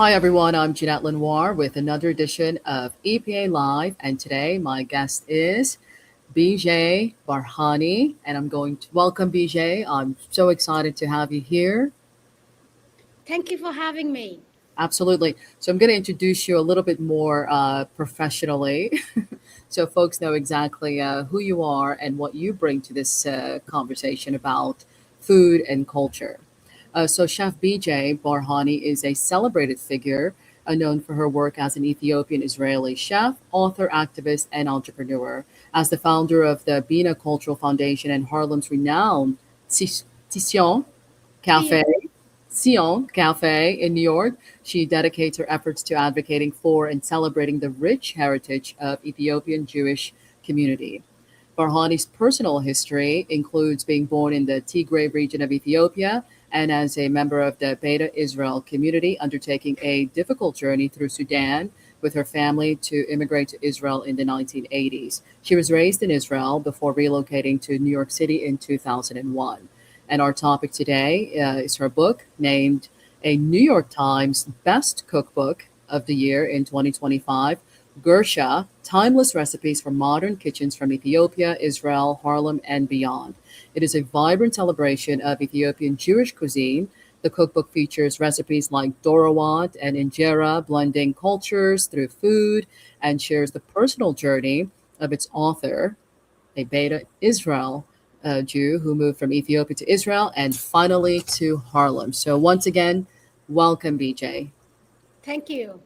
Hi everyone, I'm Jeanette Lenoir with another edition of EPA Live, and today my guest is Beejhy Barhany, and I'm going to welcome Beejhy. I'm so excited to have you here. Thank you for having me. Absolutely. So I'm going to introduce you a little bit more professionally, so folks know exactly who you are and what you bring to this conversation about food and culture. So Chef Beejhy Barhany is a celebrated figure known for her work as an Ethiopian Israeli chef, author, activist, and entrepreneur. As the founder of the Bina Cultural Foundation and Harlem's renowned Titian See Cafe, Sion Cafe in New York, she dedicates her efforts to advocating for and celebrating the rich heritage of Ethiopian Jewish community. Barhani's personal history includes being born in the Tigray region of Ethiopia and as a member of the Beta Israel community, undertaking a difficult journey through Sudan with her family to immigrate to Israel in the 1980s. She was raised in Israel before relocating to New York City in 2001. And our topic today is her book, named a New York Times Best Cookbook of the Year in 2025, GURSHA, Timeless Recipes for Modern Kitchens from Ethiopia, Israel, Harlem, and Beyond. It is a vibrant celebration of Ethiopian Jewish cuisine. The cookbook features recipes like Dorawat and Injera, blending cultures through food, and shares the personal journey of its author, a Beta Israel Jew who moved from Ethiopia to Israel and finally to Harlem. So, once again, welcome, BJ. Thank you.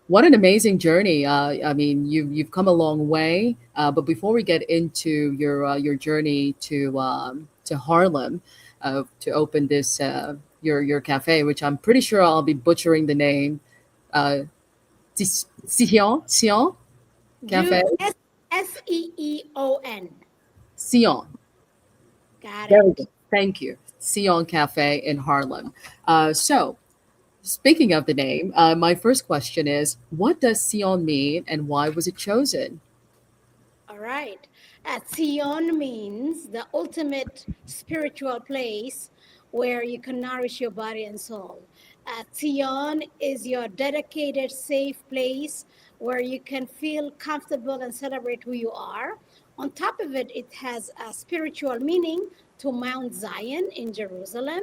What an amazing journey! I mean, you've come a long way. But before we get into your journey to Harlem, to open this your cafe, which I'm pretty sure I'll be butchering the name, uh, Sion Cafe, Jew Seeon. Sion. Got There we go. it. Thank you, Sion Cafe in Harlem. So, speaking of the name, my first question is, what does Sion mean, and why was it chosen? All right. Tzion means the ultimate spiritual place where you can nourish your body and soul. Tzion is your dedicated, safe place where you can feel comfortable and celebrate who you are. On top of it, it has a spiritual meaning to Mount Zion in Jerusalem.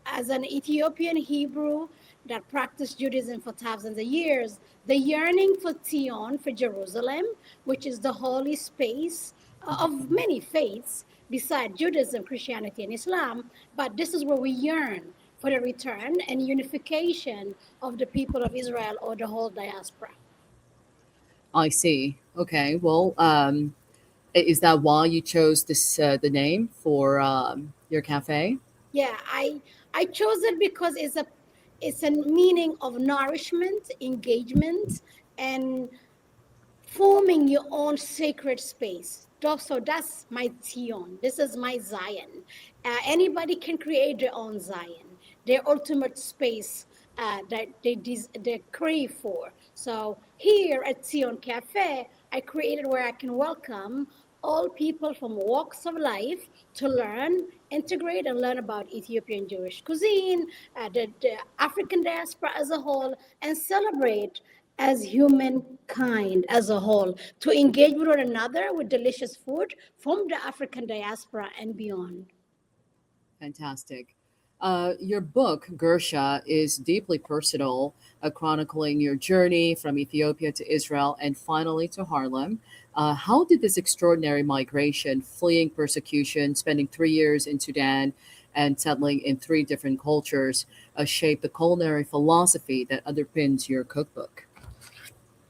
As an Ethiopian Hebrew that practiced Judaism for thousands of years, the yearning for Zion, for Jerusalem, which is the holy space of many faiths beside Judaism, Christianity, and Islam, but this is where we yearn for the return and unification of the people of Israel or the whole diaspora. I see. Okay. Well, is that why you chose this the name for your cafe? Yeah, I chose it because it's a meaning of nourishment, engagement, and forming your own sacred space. So that's my Zion. This is my Zion. Anybody can create their own Zion, their ultimate space that they crave for. So here at Zion Cafe, I created where I can welcome all people from walks of life to learn, integrate, and learn about Ethiopian Jewish cuisine, the African diaspora as a whole, and celebrate as humankind as a whole, to engage with one another with delicious food from the African diaspora and beyond. Fantastic. Your book, Gersha, is deeply personal, chronicling your journey from Ethiopia to Israel and finally to Harlem. How did this extraordinary migration, fleeing persecution, spending 3 years in Sudan, and settling in three different cultures, shape the culinary philosophy that underpins your cookbook?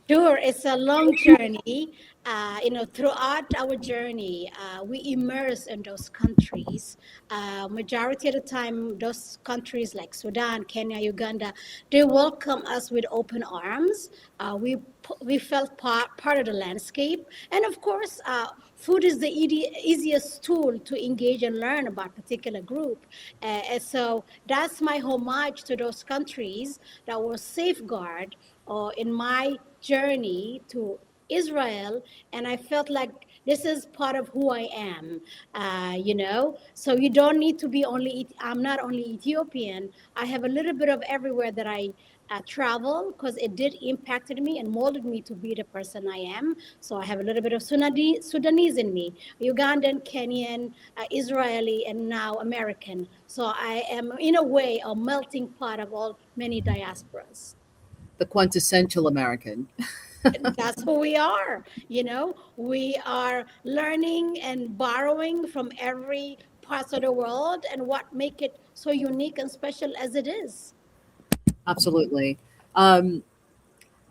Sure, it's a long journey. Throughout our journey, we immerse in those countries. Majority of the time, those countries like Sudan, Kenya, Uganda, they welcome us with open arms. We felt part of the landscape, and of course, food is the easiest tool to engage and learn about particular group. And so that's my homage to those countries that were safeguard in my journey to Israel, and I felt like this is part of who I am. So you don't need to be only. I'm not only Ethiopian. I have a little bit of everywhere that travel, because it did impacted me and molded me to be the person I am. So I have a little bit of Sudanese in me, Ugandan, Kenyan, Israeli, and now American. So I am, in a way, a melting pot of all many diasporas. The quintessential American. That's who we are. We are learning and borrowing from every part of the world, and what make it so unique and special as it is. Absolutely. Um,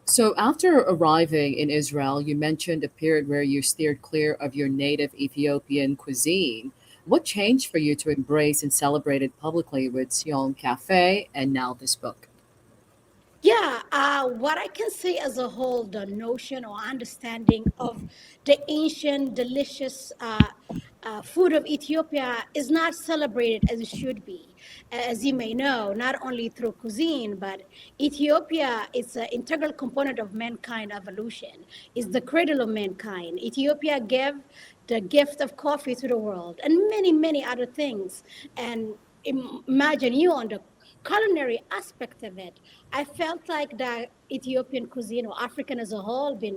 so, after arriving in Israel, you mentioned a period where you steered clear of your native Ethiopian cuisine. What changed for you to embrace and celebrate it publicly with Sion Cafe and now this book? Yeah, what I can say as a whole, the notion or understanding of the ancient, delicious food of Ethiopia is not celebrated as it should be. As you may know, not only through cuisine, but Ethiopia is an integral component of mankind evolution, is the cradle of mankind. Ethiopia gave the gift of coffee to the world and many, many other things. And imagine you on the culinary aspect of it. I felt like the Ethiopian cuisine or African as a whole been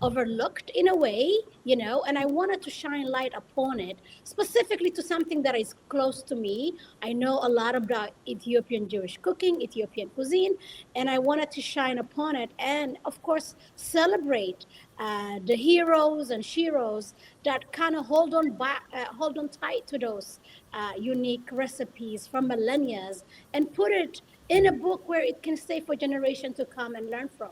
overlooked in a way, and I wanted to shine light upon it, specifically to something that is close to me. I know a lot about Ethiopian Jewish cooking, Ethiopian cuisine, and I wanted to shine upon it and, of course, celebrate the heroes and sheroes that kind of hold on tight to those unique recipes from millennia and put it in a book where it can stay for generation to come and learn from.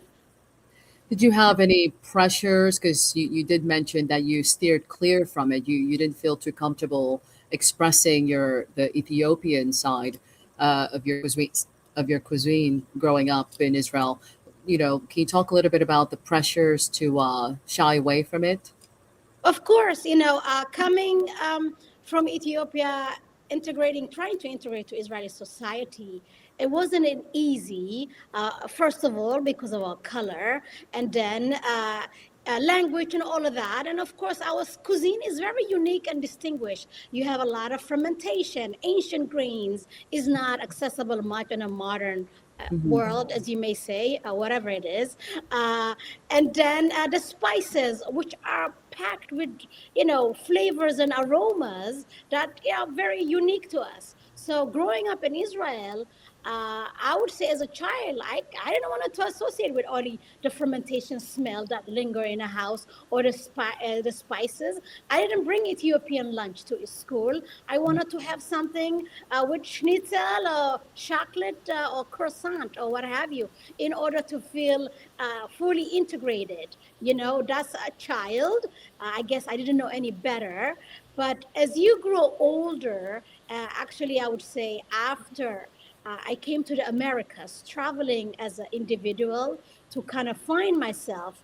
Did you have any pressures? Because you did mention that you steered clear from it. You didn't feel too comfortable expressing the Ethiopian side of your cuisine growing up in Israel. Can you talk a little bit about the pressures to shy away from it? Of course, coming from Ethiopia, trying to integrate to Israeli society, it wasn't an easy. First of all, because of our color, and then language and all of that. And of course, our cuisine is very unique and distinguished. You have a lot of fermentation, ancient grains is not accessible much in a modern Hmm. world, as you may say, whatever it is. Uh, and then the spices, which are packed with, flavors and aromas that are very unique to us. So growing up in Israel, I would say as a child, I didn't want to associate with all the fermentation smell that linger in a house or the spices. I didn't bring Ethiopian lunch to school. I wanted to have something with schnitzel or chocolate or croissant or what have you in order to feel fully integrated. That's a child. I guess I didn't know any better. But as you grow older, actually, I would say after I came to the Americas, traveling as an individual to kind of find myself,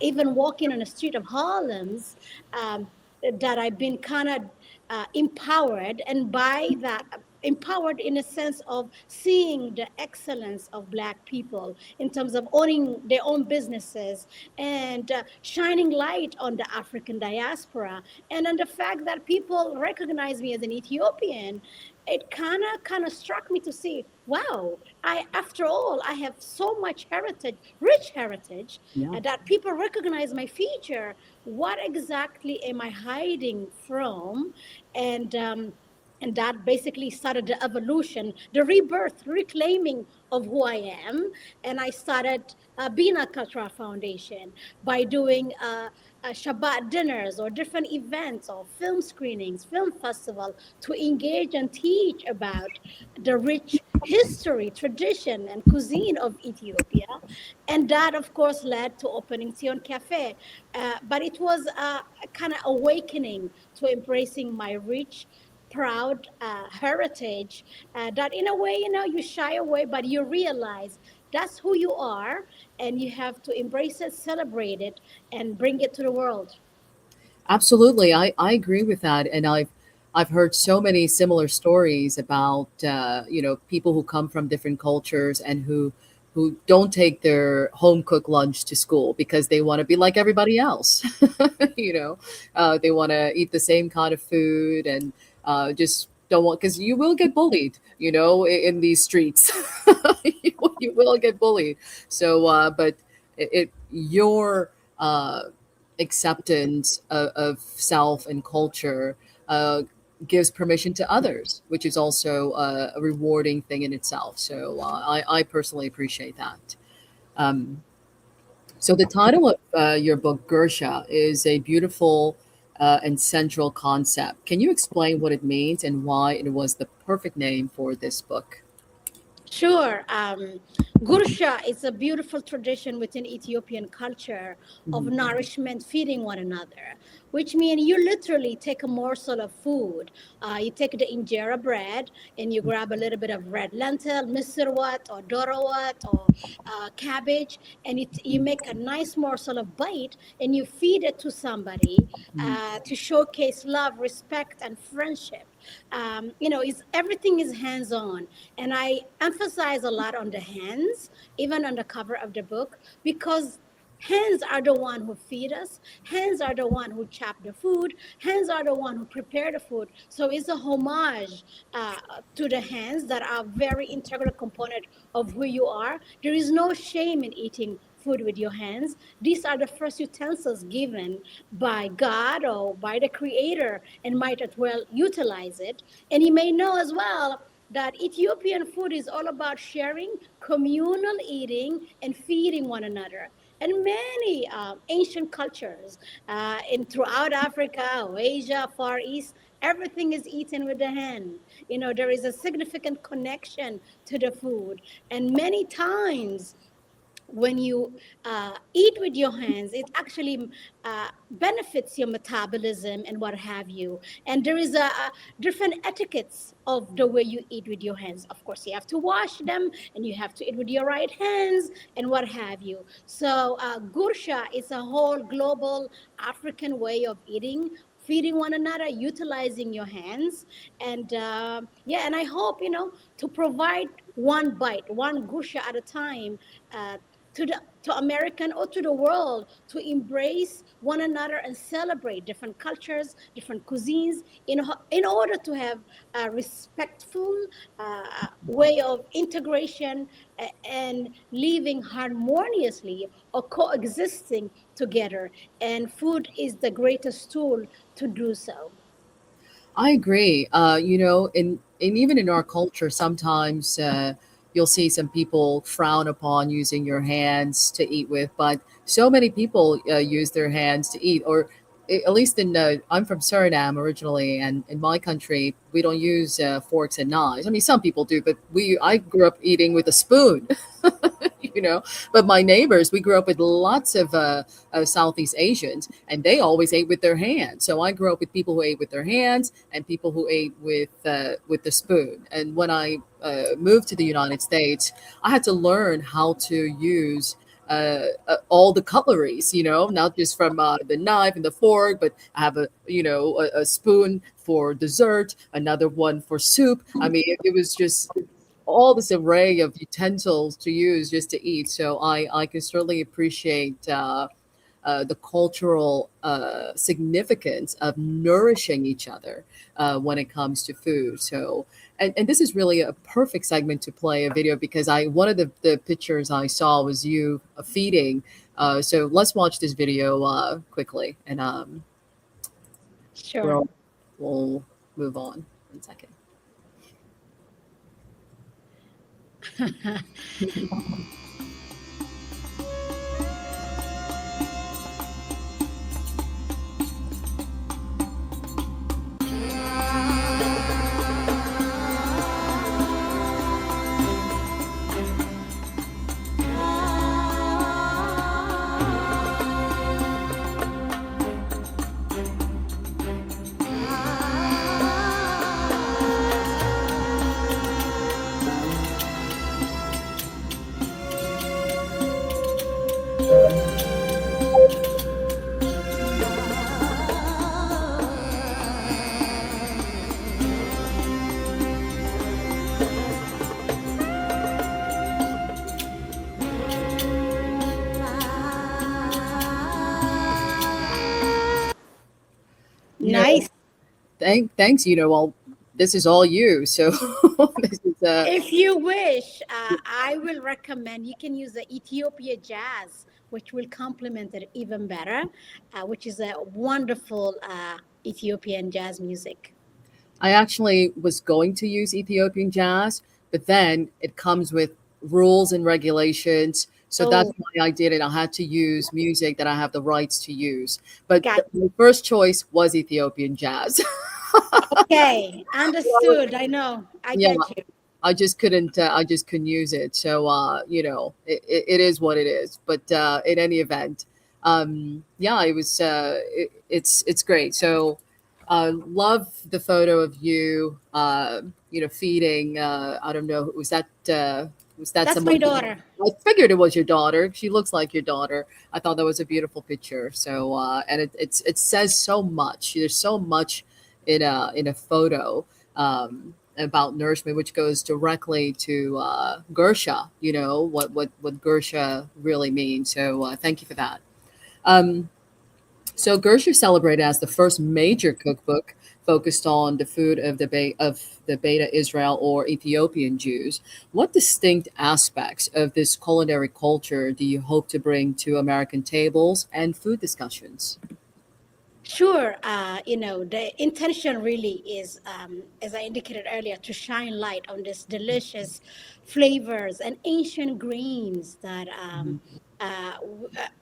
even walking on the street of Harlem's, that I've been kind of empowered, and by that, empowered in a sense of seeing the excellence of Black people in terms of owning their own businesses and shining light on the African diaspora, and on the fact that people recognize me as an Ethiopian. It kind of struck me to see, wow, I after all, I have so much heritage, rich heritage, Yeah. that people recognize my feature. What exactly am I hiding from? And um, and that basically started the evolution, the rebirth, reclaiming of who I am. And I started Bina Katra Foundation by doing Shabbat dinners or different events or film screenings, film festival, to engage and teach about the rich history, tradition, and cuisine of Ethiopia. And that, of course, led to opening Sion Cafe. But it was a kind of awakening to embracing my rich, proud heritage, that in a way, you shy away, but you realize that's who you are, and you have to embrace it, celebrate it, and bring it to the world. Absolutely, I agree with that, and I've heard so many similar stories about people who come from different cultures and who don't take their home cooked lunch to school because they want to be like everybody else. They want to eat the same kind of food and just don't want, because you will get bullied, in these streets. You will get bullied. So, but your acceptance of self and culture uh, gives permission to others, which is also a rewarding thing in itself. So, I personally appreciate that. Um, so the title of your book, Gersha, is a beautiful and central concept. Can you explain what it means and why it was the perfect name for this book? Sure. Gursha is a beautiful tradition within Ethiopian culture of Mhm. nourishment, feeding one another, which means you literally take a morsel of food. You take the injera bread and you grab a little bit of red lentil, misirwat, or dorowat, or cabbage, and you make a nice morsel of bite and you feed it to somebody to showcase love, respect, and friendship. Everything is hands on, and I emphasize a lot on the hands, even on the cover of the book, because hands are the one who feed us, hands are the one who chop the food, hands are the one who prepare the food. So it's a homage to the hands that are very integral component of who you are. There is no shame in eating food with your hands. These are the first utensils given by God or by the creator, and might as well utilize it. And you may know as well that Ethiopian food is all about sharing, communal eating, and feeding one another. And many ancient cultures in throughout Africa, or Asia, Far East, everything is eaten with the hand. There is a significant connection to the food, and many times when you eat with your hands, it actually benefits your metabolism and what have you. And there is a different etiquettes of the way you eat with your hands. Of course, you have to wash them, and you have to eat with your right hands, and what have you. So, gursha is a whole global African way of eating, feeding one another, utilizing your hands. And yeah, and I hope, to provide one bite, one gursha at a time, uh, to American or to the world, to embrace one another and celebrate different cultures, different cuisines, in order to have a respectful way of integration and living harmoniously or coexisting together. And food is the greatest tool to do so. I agree. And even in our culture, sometimes you'll see some people frown upon using your hands to eat with, but so many people use their hands to eat. Or at least I'm from Suriname originally, and in my country, we don't use forks and knives. I mean, some people do, but I grew up eating with a spoon. you know. But my neighbors, we grew up with lots of Southeast Asians, and they always ate with their hands. So I grew up with people who ate with their hands and people who ate with the spoon. And when I moved to the United States, I had to learn how to use all the cutleries, not just from the knife and the fork, but I have a spoon for dessert, another one for soup. I mean, it was just all this array of utensils to use just to eat. So I can certainly appreciate the cultural significance of nourishing each other when it comes to food. So, and this is really a perfect segment to play a video because one of the pictures I saw was you feeding. So let's watch this video quickly, and Sure. we'll we'll move on in a second. You know, Nice. thanks. Well, this is all you. So this is If you wish, I will recommend you can use the Ethiopia jazz, which will complement it even better, which is a wonderful Ethiopian jazz music. I actually was going to use Ethiopian jazz, but then it comes with rules and regulations. So that's Oh, why I did it. I had to use music that I have the rights to use. But got my first choice was Ethiopian jazz. okay, understood. I know. I Yeah, get you. I just couldn't use it. So it is what it is. But in any event, yeah, it's great. So love the photo of you, feeding. I don't know, was that That's my someone? daughter. I figured it was your daughter. She looks like your daughter. I thought that was a beautiful picture. So and it says so much. There's so much in a photo. About nourishment, which goes directly to GURSHA, what GURSHA really means. So thank you for that. Um, so GURSHA is celebrated as the first major cookbook focused on the food of the Beta Israel or Ethiopian Jews. What distinct aspects of this culinary culture do you hope to bring to American tables and food discussions? Sure. The intention really is, as I indicated earlier, to shine light on this delicious flavors and ancient grains that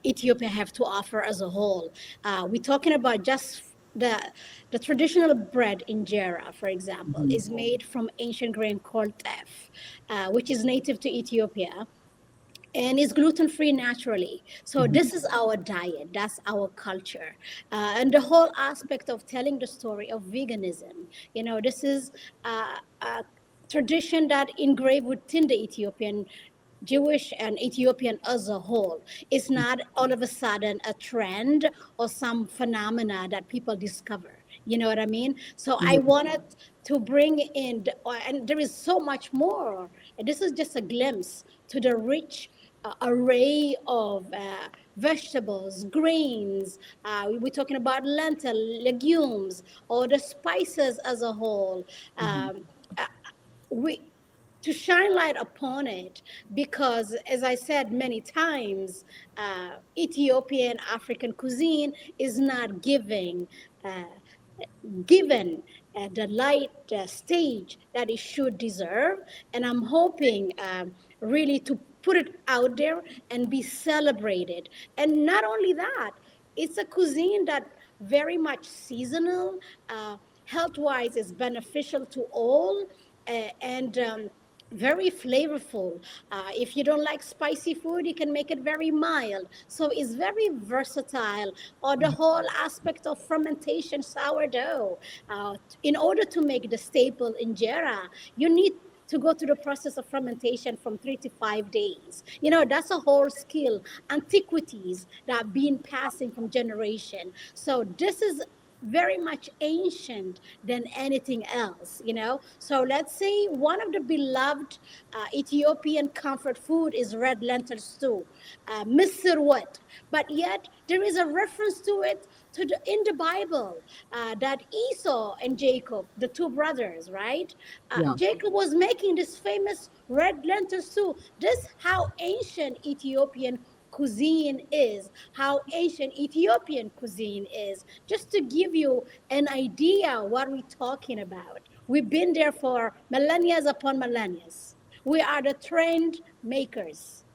Ethiopia have to offer as a whole. We're talking about just the traditional bread injera, for example, Mhm, is made from ancient grain called teff, which is native to Ethiopia and is gluten free naturally. So mhm, this is our diet. That's our culture, and the whole aspect of telling the story of veganism. This is a tradition that engraved within the Ethiopian Jewish and Ethiopian as a whole. It's not all of a sudden a trend or some phenomena that people discover. You know what I mean? So I mhm, wanted to bring in, and there is so much more. And this is just a glimpse to the rich array of vegetables, grains. We're talking about lentil, legumes, or the spices as a whole. mhm, Um, uh, we to shine light upon it because, as I said many times, Ethiopian African cuisine is not uh, given the light stage that it should deserve. And I'm hoping really to put it out there and be celebrated. And not only that, it's a cuisine that very much seasonal, health wise is beneficial to all, and very flavorful. If you don't like spicy food, you can make it very mild. So it's very versatile. Or the whole aspect of fermentation sourdough. In order to make the staple injera, you need to go through the process of fermentation from 3 to 5 days. That's a whole skill, antiquities that have been passing from generation. So this is very much ancient than anything else. So let's say one of the beloved Ethiopian comfort food is red lentil stew, misir what, but yet there is a reference to it in the Bible, that Esau and Jacob, the two brothers, right? yeah. Jacob was making this famous red lentil stew. This how ancient Ethiopian cuisine is, how ancient Ethiopian cuisine is, just to give you an idea what we're talking about. We've been there for millennia upon millennia. We are the trend makers.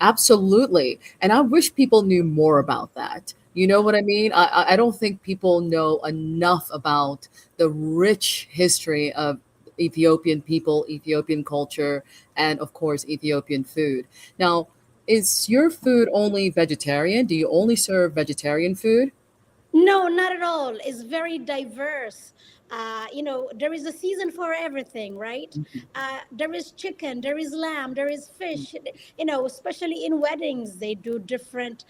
Absolutely. And I wish people knew more about that. You know what I mean? I don't think people know enough about the rich history of Ethiopian people, Ethiopian culture, and of course, Ethiopian food. Now, is your food only vegetarian? Do you only serve vegetarian food? No, not at all. It's very diverse. There is a season for everything, right? There is chicken, there is lamb, there is fish. Especially in weddings, they do different,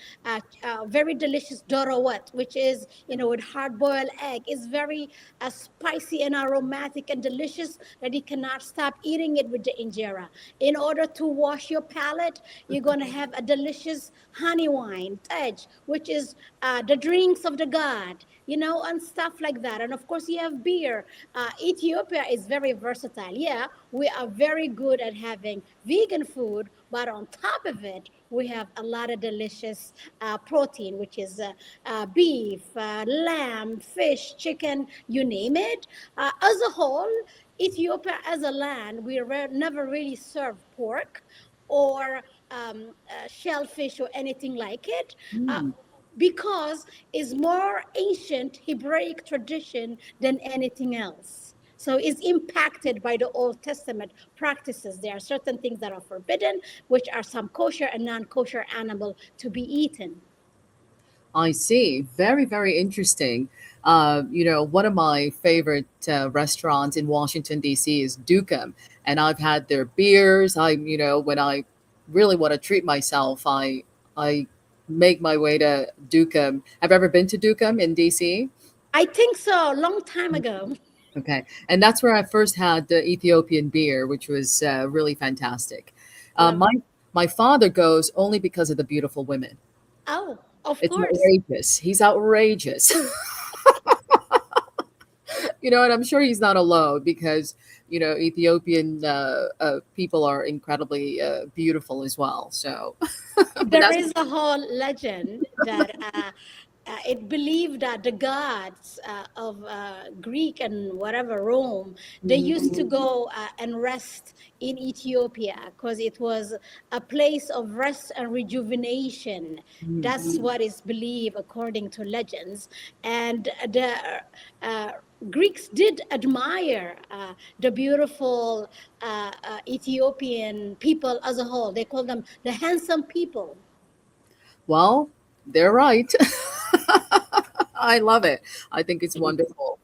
very delicious dorowat, which is, with hard-boiled egg. It's very spicy and aromatic and delicious that you cannot stop eating it with the injera. In order to wash your palate, you're going to have a delicious honey wine, tej, which is the drinks of the god, and stuff like that. And of course, you have beer. Ethiopia is very versatile. Yeah, we are very good at having vegan food, but on top of it, we have a lot of delicious protein, which is beef, lamb, fish, chicken, you name it. As a whole, Ethiopia as a land, we never really serve pork or shellfish or anything like it. Uh, Mm. because it's more ancient Hebraic tradition than anything else. So it's impacted by the Old Testament practices. There are certain things that are forbidden, which are some kosher and non-kosher animal to be eaten. I see. Very, very interesting. One of my favorite restaurants in Washington, D.C. is Dukem. And I've had their beers. When I really want to treat myself, I make my way to Dukem. Have you ever been to Dukem in D.C.? I think so, long time ago. Okay. And that's where I first had the Ethiopian beer, which was really fantastic. Uh, Love my, it. my father goes only because of the beautiful women. Oh, of It's course. outrageous. He's outrageous. And I'm sure he's not alone because Ethiopian people are incredibly beautiful as well. So, but There that's is a whole legend that it believed that the gods of Greek and whatever Rome, they used to go and rest in Ethiopia because it was a place of rest and rejuvenation. That's what is believed according to legends. And the uh, Greeks did admire the beautiful Ethiopian people as a whole. They call them the handsome people. well, they're right. I love it. I think it's wonderful.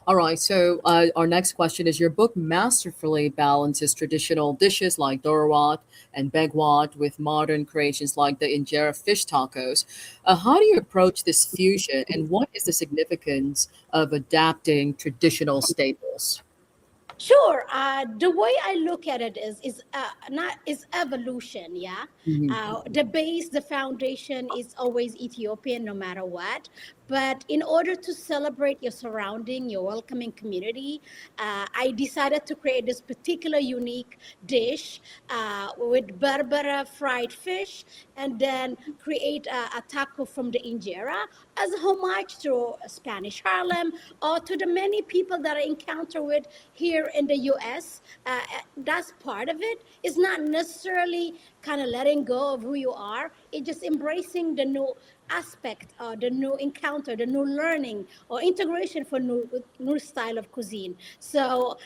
All right. So our next question is: Your book masterfully balances traditional dishes like dorwat and begwat with modern creations like the injera fish tacos. How do you approach this fusion, and what is the significance of adapting traditional staples? Sure. The way I look at it is not is evolution. Yeah. Mhm. The base, the foundation is always Ethiopian, no matter what. But in order to celebrate your surrounding, your welcoming community, I decided to create this particular unique dish with berbera fried fish, and then create a taco from the injera as a homage to Spanish Harlem or to the many people that I encounter with here in the US. That's part of it. It's not necessarily kind of letting go of who you are. It's just embracing the new aspect, the new encounter, the new learning or integration for new style of cuisine. So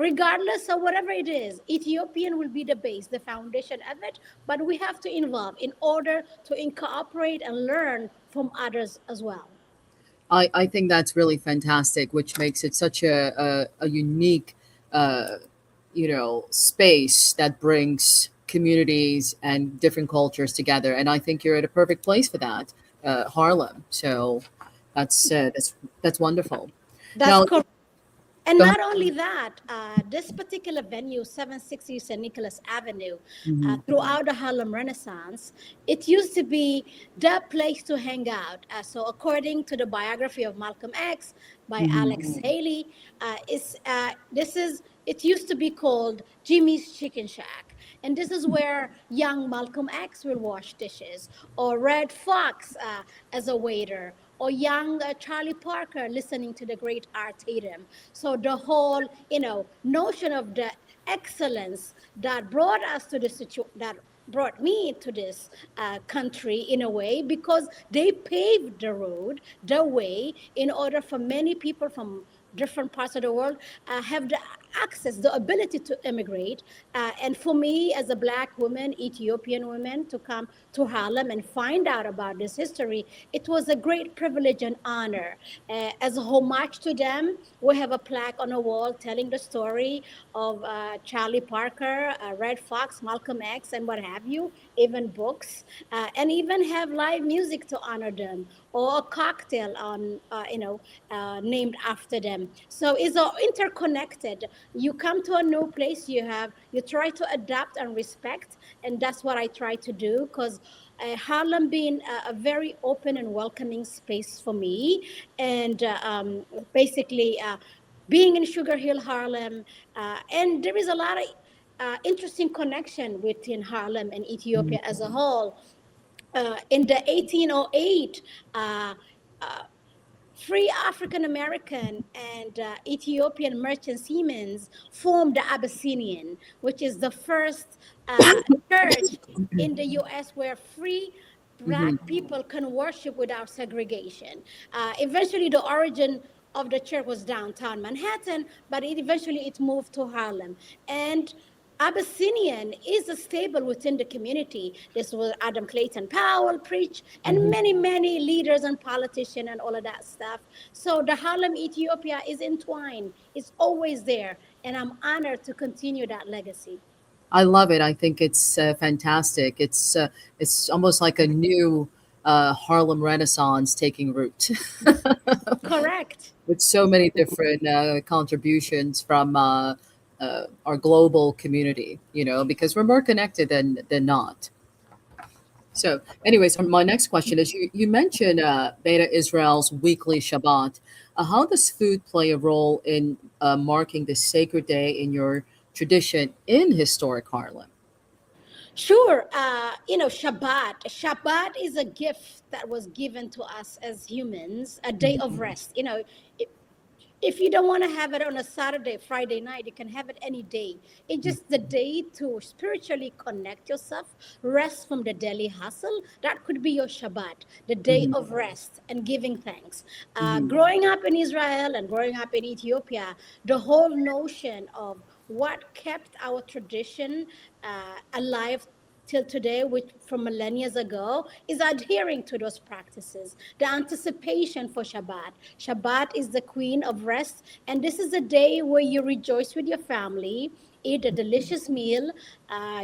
regardless of whatever it is, Ethiopian will be the base, the foundation of it. But we have to involve in order to incorporate and learn from others as well. I think that's really fantastic, which makes it such a unique, uh, space that brings communities and different cultures together. And I think you're at a perfect place for that, Harlem. So that's wonderful. That's Now, correct. And go ahead. not only that, this particular venue, 760 St. Nicholas Avenue, Mhm. throughout the Harlem Renaissance, it used to be the place to hang out. So, according to the biography of Malcolm X by Mhm. Alex Haley, it used to be called Jimmy's Chicken Shack. And this is where young Malcolm X will wash dishes, or Red Fox as a waiter, or young Charlie Parker listening to the great Art Tatum. So the whole, notion of the excellence that brought us to the that brought me to this country in a way, because they paved the road, the way, in order for many people from different parts of the world have the access, the ability to immigrate. And for me, as a Black woman, Ethiopian woman, to come to Harlem and find out about this history, it was a great privilege and honor. As a homage to them, we have a plaque on a wall telling the story of Charlie Parker, Red Fox, Malcolm X, and what have you, even books, and even have live music to honor them, or a cocktail named after them. So it's all interconnected. You come to a new place, you try to adapt and respect, and that's what I try to do, because Harlem being a very open and welcoming space for me, and basically being in Sugar Hill, Harlem, and there is a lot of interesting connection within Harlem and Ethiopia as a whole. In the 1808, uh, uh, free African American and Ethiopian merchant seamen formed the Abyssinian, which is the first church in the U.S. where free Hmm. black people can worship without segregation. Eventually, the origin of the church was downtown Manhattan, but eventually it moved to Harlem. And Abyssinian is a staple within the community. This was Adam Clayton Powell preach, and Hmm. many, many leaders and politicians and all of that stuff. So the Harlem Ethiopia is entwined. It's always there, and I'm honored to continue that legacy. I love it. I think it's fantastic. It's almost like a new Harlem Renaissance taking root, Correct. with so many different contributions from our global community. You know, because we're more connected than not. So, anyways, my next question is: you mentioned Beta Israel's weekly Shabbat. How does food play a role in marking this sacred day in your tradition in historic Harlem? Sure. Shabbat. Shabbat is a gift that was given to us as humans, a day of rest. If you don't want to have it on a Saturday, Friday night, you can have it any day. It's just the day to spiritually connect yourself, rest from the daily hustle. That could be your Shabbat, the day Mhm, of rest and giving thanks. mhm, Growing up in Israel and growing up in Ethiopia, the whole notion of what kept our tradition alive till today, which from millennia ago, is adhering to those practices. The anticipation for Shabbat. Shabbat is the queen of rest, and this is a day where you rejoice with your family, eat a delicious meal,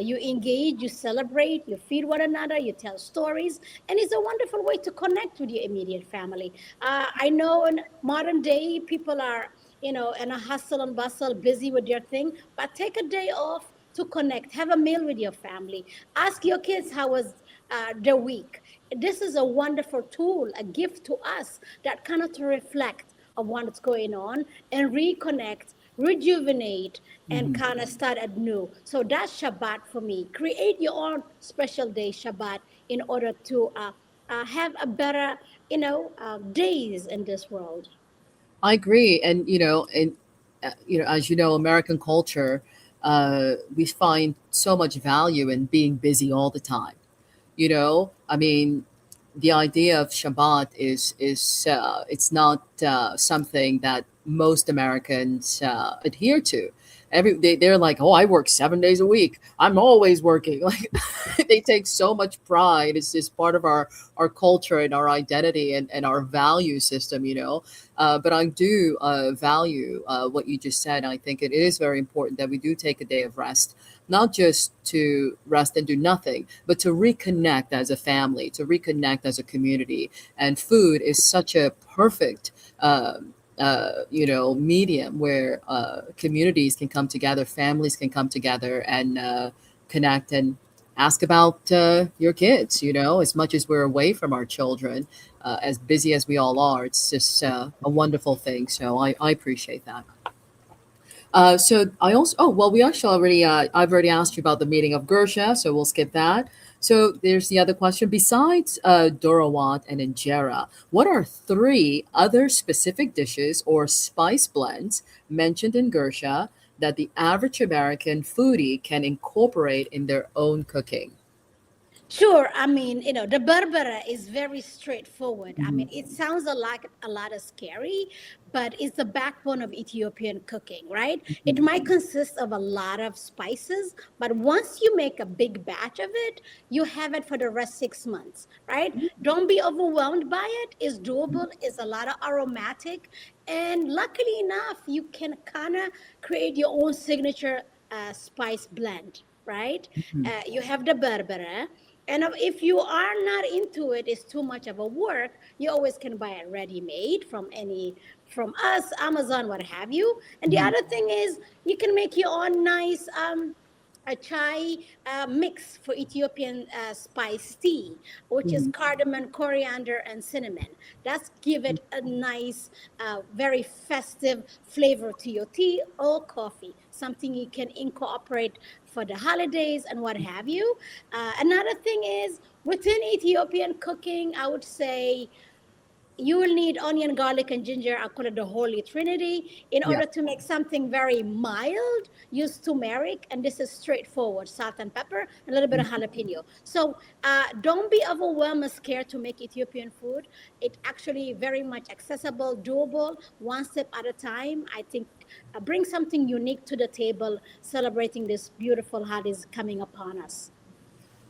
you engage, you celebrate, you feed one another, you tell stories, and it's a wonderful way to connect with your immediate family. I know in modern day people are, in a hustle and bustle, busy with their thing, but take a day off to connect, have a meal with your family, ask your kids how was their week. This is a wonderful tool, a gift to us that cannot reflect on what's going on and reconnect, rejuvenate, and mhm. kind of start anew. So that's Shabbat for me. Create your own special day Shabbat in order to have a better, days in this world. I agree, and as you know, American culture, we find so much value in being busy all the time. I mean, the idea of Shabbat is it's not something that most Americans adhere to. They're like, oh, I work 7 days a week. I'm always working. Like, they take so much pride. It's just part of our culture and our identity and our value system. But I do value what you just said. I think it is very important that we do take a day of rest, not just to rest and do nothing, but to reconnect as a family, to reconnect as a community. And food is such a perfect, medium where communities can come together, families can come together and connect and ask about your kids. As much as we're away from our children, as busy as we all are, it's just a wonderful thing. So I appreciate that. So I also, oh, well, we actually already, I've already asked you about the meaning of GURSHA, so we'll skip that. So there's the other question. Besides Dorawat and Injera, what are three other specific dishes or spice blends mentioned in GURSHA that the average American foodie can incorporate in their own cooking? Sure. I mean, the Berbera is very straightforward. I Mhm, mean, it sounds a lot of scary, but it's the backbone of Ethiopian cooking, right? It mhm, might consist of a lot of spices, but once you make a big batch of it, you have it for the rest 6 months, right? Don't be overwhelmed by it. It's doable. It's a lot of aromatic, and luckily enough, you can kind of create your own signature spice blend, right? mhm, You have the Berbera, and if you are not into it, it's too much of a work. You always can buy it ready made from us, Amazon, what have you. And the mhm, other thing is you can make your own nice a chai mix for Ethiopian spice tea, which is Mhm. cardamom, coriander, and cinnamon. That's give it a nice, very festive flavor to your tea or coffee. Something you can incorporate for the holidays and what have you. Another thing is within Ethiopian cooking, I would say you will need onion, garlic, and ginger. I call it the Holy Trinity. In Yeah. order to make something very mild, use turmeric, and this is straightforward salt and pepper, and a little bit of Mhm. jalapeno. So don't be overwhelmed or scared to make Ethiopian food. It actually very much accessible, doable, one step at a time. I think bring something unique to the table, celebrating this beautiful holidays coming upon us.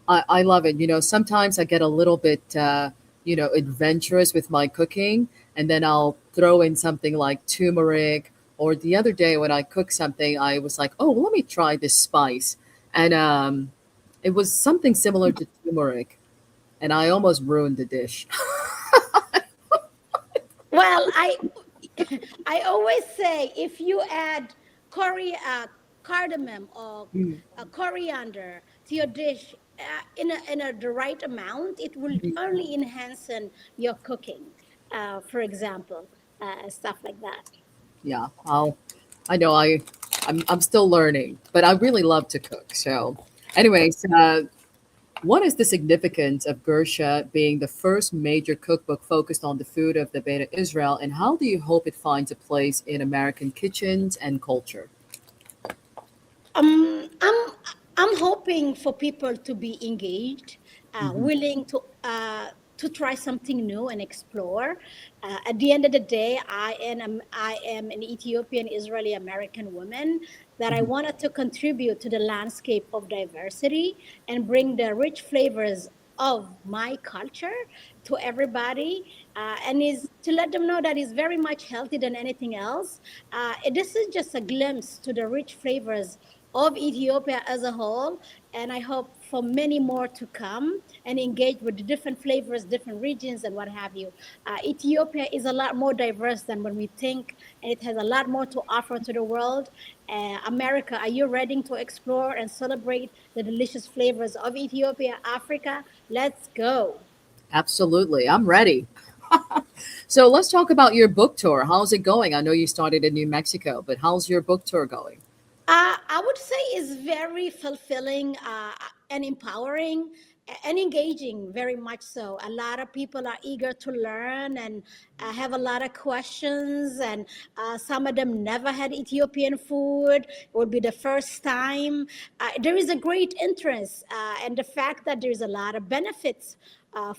I love it. Sometimes I get a little bit, adventurous with my cooking, and then I'll throw in something like turmeric. Or the other day when I cooked something, I was like, oh, well, let me try this spice. And it was something similar to turmeric, and I almost ruined the dish. Well, I always say if you add cardamom or Mm. coriander to your dish in the right amount, it will only enhance your cooking. For example, stuff like that. Yeah, I know I'm still learning, but I really love to cook. So, anyways, what is the significance of GURSHA being the first major cookbook focused on the food of the Beta Israel, and how do you hope it finds a place in American kitchens and culture? Um, I'm I'm hoping for people to be engaged, Hmm. willing to try something new and explore. At the end of the day, I am an Ethiopian Israeli American woman that I Hmm. wanted to contribute to the landscape of diversity and bring the rich flavors of my culture to everybody, and is to let them know that it's very much healthy than anything else. This is just a glimpse to the rich flavors of Ethiopia as a whole. And I hope for many more to come and engage with the different flavors, different regions, and what have you. Ethiopia is a lot more diverse than when we think, and it has a lot more to offer to the world. America, are you ready to explore and celebrate the delicious flavors of Ethiopia, Africa? Let's go. Absolutely, I'm ready. So let's talk about your book tour. How's it going? I know you started in New Mexico, but how's your book tour going? I would say is very fulfilling and empowering and engaging, very much so. A lot of people are eager to learn and have a lot of questions, and some of them never had Ethiopian food. It would be the first time. There is a great interest, and the fact that there's a lot of benefits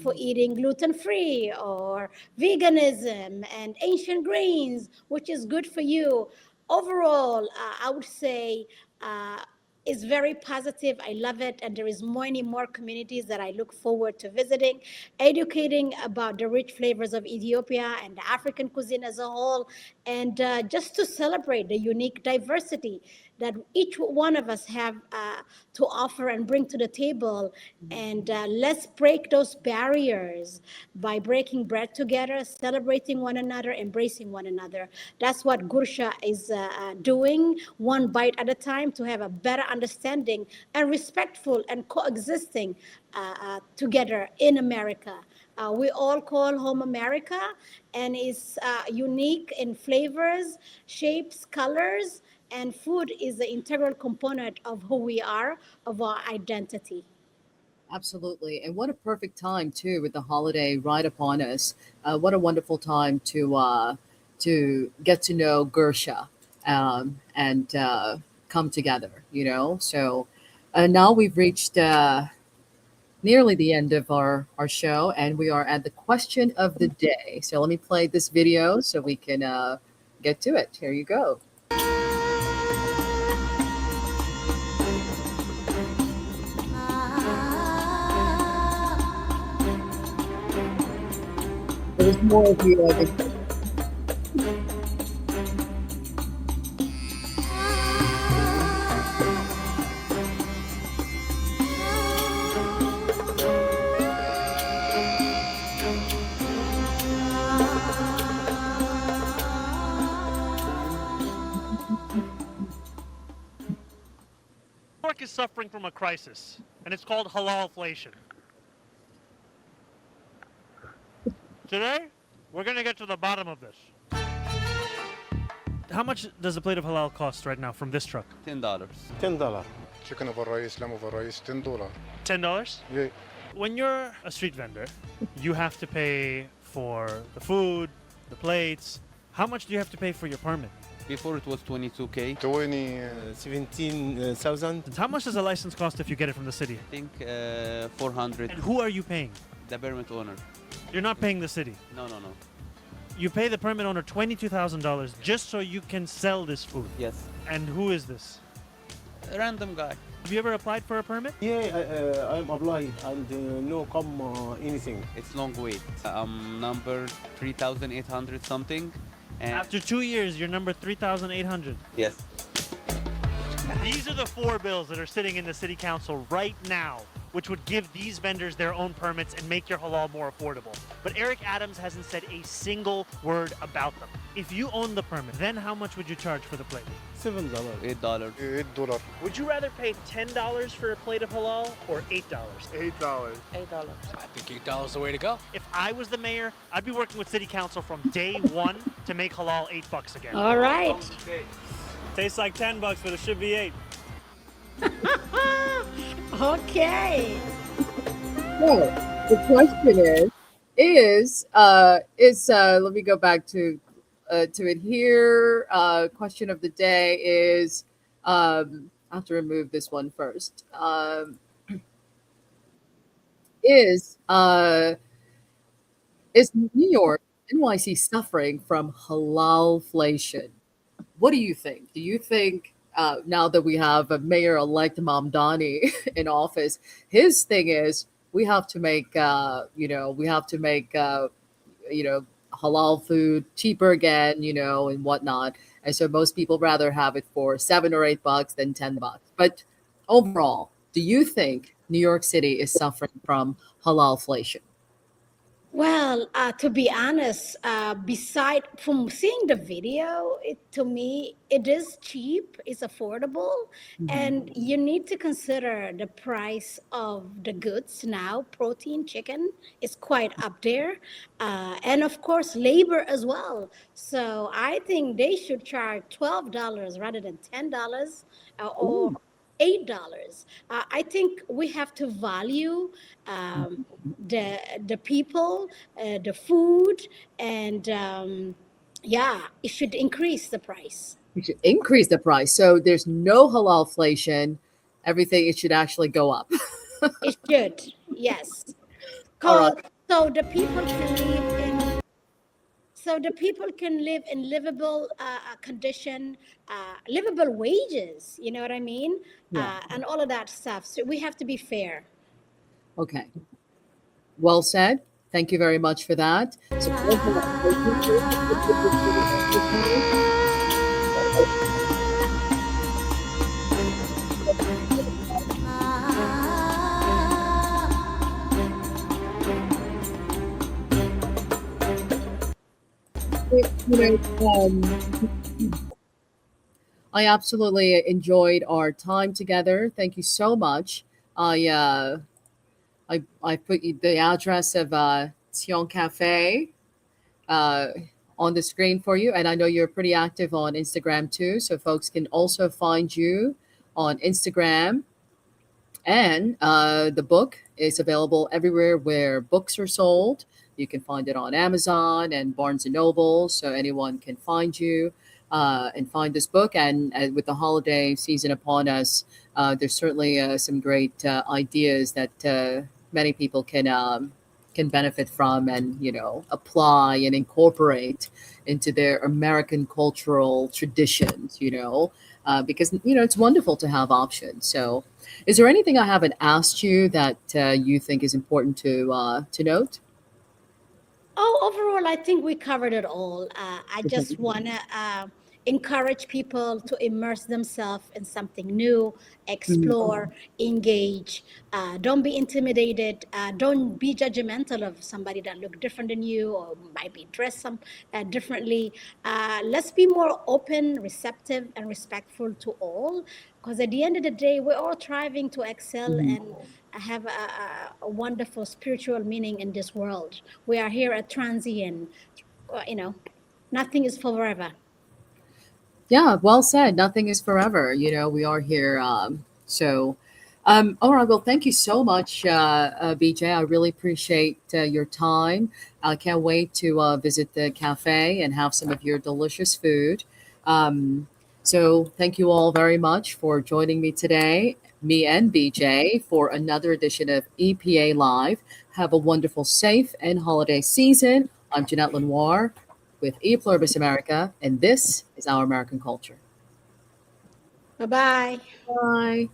for eating gluten free or veganism and ancient grains, which is good for you. Overall, I would say uh, is very positive. I love it, and there is many more communities that I look forward to visiting, educating about the rich flavors of Ethiopia and the African cuisine as a whole, and just to celebrate the unique diversity that each one of us have to offer and bring to the table. And let's break those barriers by breaking bread together, celebrating one another, embracing one another. That's what Gursha is doing, one bite at a time, to have a better understanding and respectful and coexisting together in America. We all call home America, and is unique in flavors, shapes, colors, and food is the integral component of who we are, of our identity. Absolutely. And what a perfect time too with the holiday right upon us. What a wonderful time to get to know Gersha and come together. So now we've reached nearly the end of our show, and we are at the question of the day. So let me play this video so we can get to it. Here you go. There's more of you, I think. York is suffering from a crisis, and it's called halalflation. Today, we're going to get to the bottom of this. How much does a plate of halal cost right now from this truck? $10. $10. chicken over rice, lamb over rice, $10. $10? Yeah. When you're a street vendor, you have to pay for the food, the plates. How much do you have to pay for your permit? Before it was 22K. 20. 17,000. How much does a license cost if you get it from the city? I think 400. And who are you paying? The permit owner. You're not paying the city. No. You pay the permit owner $22,000 just so you can sell this food. Yes. And who is this? A random guy. Have you ever applied for a permit? Yeah, I'm applied and no come anything. It's long wait. Number 3,800 something. And After 2 years, you're number 3,800. yes. These are the 4 bills that are sitting in the city council right now, which would give these vendors their own permits and make your halal more affordable. But Eric Adams hasn't said a single word about them. If you own the permit, then how much would you charge for the plate? $7. $8. $8. Would you rather pay $10 for a plate of halal or $8? $8. I think $8 is the way to go. If I was the mayor, I'd be working with city council from day one to make halal $8 again. All right. Tastes like $10, but it should be 8. Okay. So the question is let me go back to it here. Question of the day is I have to remove this one first. Is New York, NYC suffering from halalflation? What do you think? Do you think now that we have a mayor-elect Mamdani in office, his thing is we have to make halal food cheaper again, and whatnot, and so most people rather have it for $7 or $8 than $10. But overall, do you think New York City is suffering from halalflation? Well, to be honest, beside from seeing the video, to me, it is cheap, it's affordable, and you need to consider the price of the goods now. Protein, chicken is quite up there, and of course, labor as well. So I think they should charge $12 rather than $10 or $8. I think we have to value the people, the food, and it should increase the price. We should increase the price. So there's no halalflation. Everything, it should actually go up. It should, yes. All right. So the people can live in livable condition, livable wages. You know what I mean? Yeah. And all of that stuff. So we have to be fair. Okay. Well said. Thank you very much for that. So, I absolutely enjoyed our time together. Thank you so much. I put the address of Sion Cafe on the screen for you, and I know you're pretty active on Instagram too, so folks can also find you on Instagram. And the book is available everywhere where books are sold. You can find it on Amazon and Barnes and Noble, so anyone can find you and find this book. And with the holiday season upon us, there's certainly some great ideas that many people can benefit from and apply and incorporate into their American cultural traditions. Because it's wonderful to have options. So, is there anything I haven't asked you that you think is important to note? Oh, overall, I think we covered it all. I just want to encourage people to immerse themselves in something new, Mhm. explore, engage. Don't be intimidated. Don't be judgmental of somebody that look different than you or might be dressed some differently. Let's be more open, receptive, and respectful to all. Because at the end of the day, we're all striving to excel Mhm. and have a wonderful spiritual meaning in this world. We are here at transient. You know, nothing is forever. Yeah, well said. Nothing is forever. We are here. All right. Well, thank you so much, BJ. I really appreciate your time. I can't wait to visit the cafe and have some of your delicious food. Um, so, thank you all very much for joining me today, me and BJ, for another edition of EPA Live. Have a wonderful, safe, and holiday season. I'm Jeanette Lenoir with E Pluribus America, and this is Our American Culture. Bye bye. Bye.